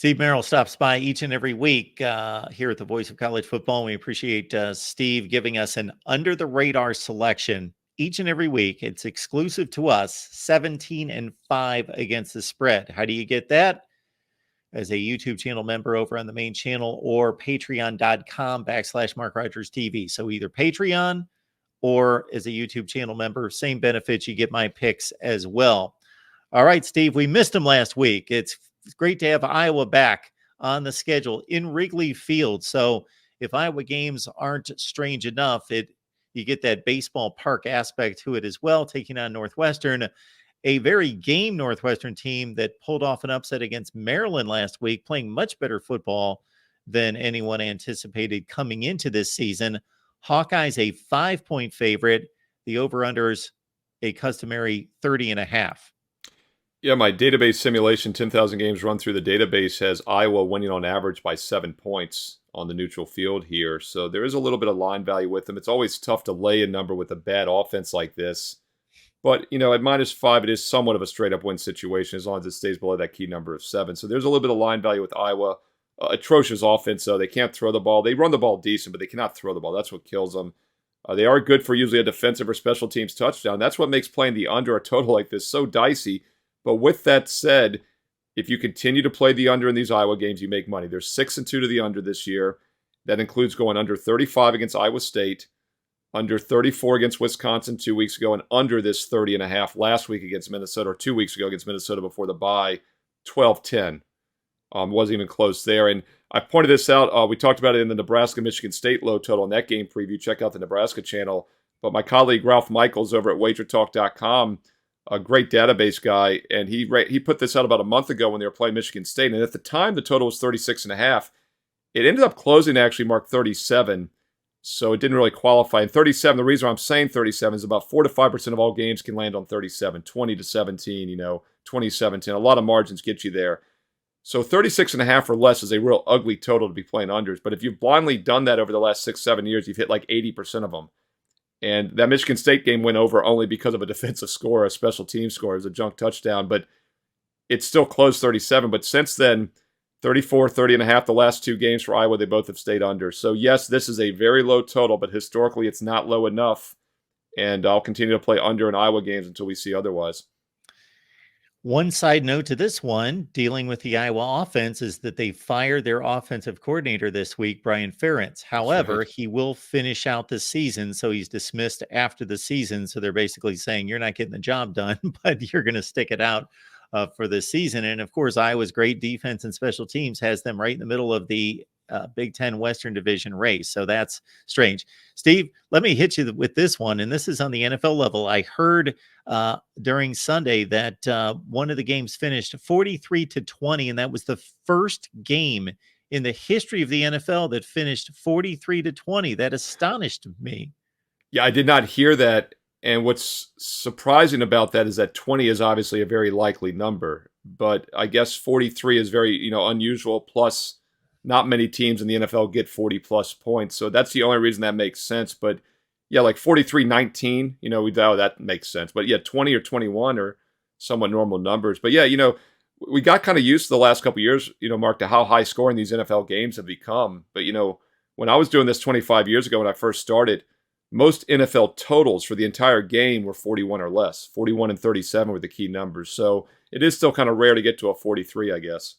Steve Merrill stops by each and every week here at the Voice of College Football. We appreciate Steve giving us an under the radar selection each and every week. It's exclusive to us, 17-5 against the spread. How do you get that? As a YouTube channel member over on the main channel or patreon.com/MarkRogersTV. So either Patreon or as a YouTube channel member, same benefits. You get my picks as well. All right, Steve, we missed him last week. It's great to have Iowa back on the schedule in Wrigley Field. So if Iowa games aren't strange enough, you get that baseball park aspect to it as well, taking on Northwestern, a very game Northwestern team that pulled off an upset against Maryland last week, playing much better football than anyone anticipated coming into this season. Hawkeyes a 5-point favorite. The over-unders a customary 30.5. Yeah, my database simulation, 10,000 games run through the database, has Iowa winning on average by 7 points on the neutral field here. So there is a little bit of line value with them. It's always tough to lay a number with a bad offense like this. But, at -5, it is somewhat of a straight-up win situation as long as it stays below that key number of 7. So there's a little bit of line value with Iowa. Atrocious offense, though. They can't throw the ball. They run the ball decent, but they cannot throw the ball. That's what kills them. They are good for usually a defensive or special teams touchdown. That's what makes playing the under a total like this so dicey. But with that said, if you continue to play the under in these Iowa games, you make money. There's 6-2 to the under this year. That includes going under 35 against Iowa State, under 34 against Wisconsin 2 weeks ago, and under this 30.5 last week against Minnesota, or 2 weeks ago against Minnesota before the bye, 12-10. Wasn't even close there. And I pointed this out. We talked about it in the Nebraska-Michigan State low total in that game preview. Check out the Nebraska channel. But my colleague Ralph Michaels over at wagertalk.com, a great database guy, and he put this out about a month ago when they were playing Michigan State. And at the time, the total was 36.5. It ended up closing to actually mark 37, so it didn't really qualify. And 37, the reason I'm saying 37 is about 4 to 5% of all games can land on 37, 20-17, 20-17. A lot of margins get you there. So 36.5 or less is a real ugly total to be playing unders. But if you've blindly done that over the last 6-7 years, you've hit like 80% of them. And that Michigan State game went over only because of a defensive score, a special team score. It was a junk touchdown, but it's still closed 37. But since then, 34, 30.5, the last 2 games for Iowa, they both have stayed under. So yes, this is a very low total, but historically it's not low enough. And I'll continue to play under in Iowa games until we see otherwise. One side note to this one, dealing with the Iowa offense, is that they fired their offensive coordinator this week, Brian Ferentz. However, he will finish out the season, so he's dismissed after the season. So they're basically saying, you're not getting the job done, but you're going to stick it out for this season. And of course, Iowa's great defense and special teams has them right in the middle of the Big Ten Western Division race. So that's strange. Steve, let me hit you with this one. And this is on the NFL level. I heard during Sunday that one of the games finished 43-20, and that was the first game in the history of the NFL that finished 43-20. That astonished me. Yeah, I did not hear that. And what's surprising about that is that 20 is obviously a very likely number. But I guess 43 is very, unusual. Plus, not many teams in the NFL get 40-plus points. So that's the only reason that makes sense. But yeah, like 43-19, that makes sense. But yeah, 20 or 21 are somewhat normal numbers. But yeah, we got kind of used to the last couple of years, Mark, to how high scoring these NFL games have become. But, when I was doing this 25 years ago when I first started, most NFL totals for the entire game were 41 or less. 41 and 37 were the key numbers. So it is still kind of rare to get to a 43, I guess.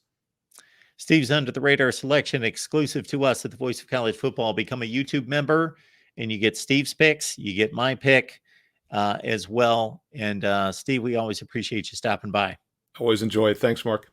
Steve's under the radar selection exclusive to us at the Voice of College Football. Become a YouTube member and you get Steve's picks. You get my pick as well. And Steve, we always appreciate you stopping by. Always enjoy it. Thanks, Mark.